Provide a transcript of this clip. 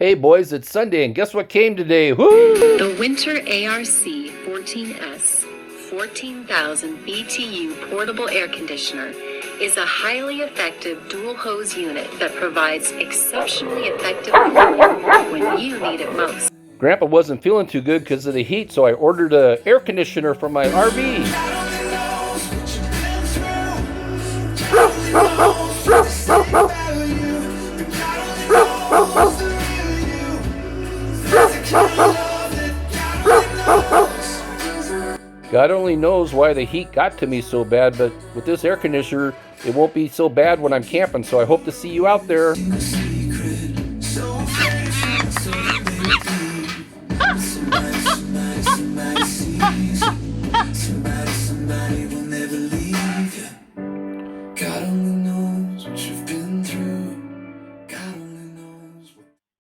Hey boys, it's Sunday, and guess what came today? Woo! The Winter ARC 14S 14,000 BTU portable air conditioner is a highly effective dual hose unit that provides exceptionally effective cooling when you need it most. Grandpa wasn't feeling too good because of the heat, so I ordered an air conditioner for my RV. God only knows why the heat got to me so bad, but with this air conditioner, it won't be so bad when I'm camping, so I hope to see you out there.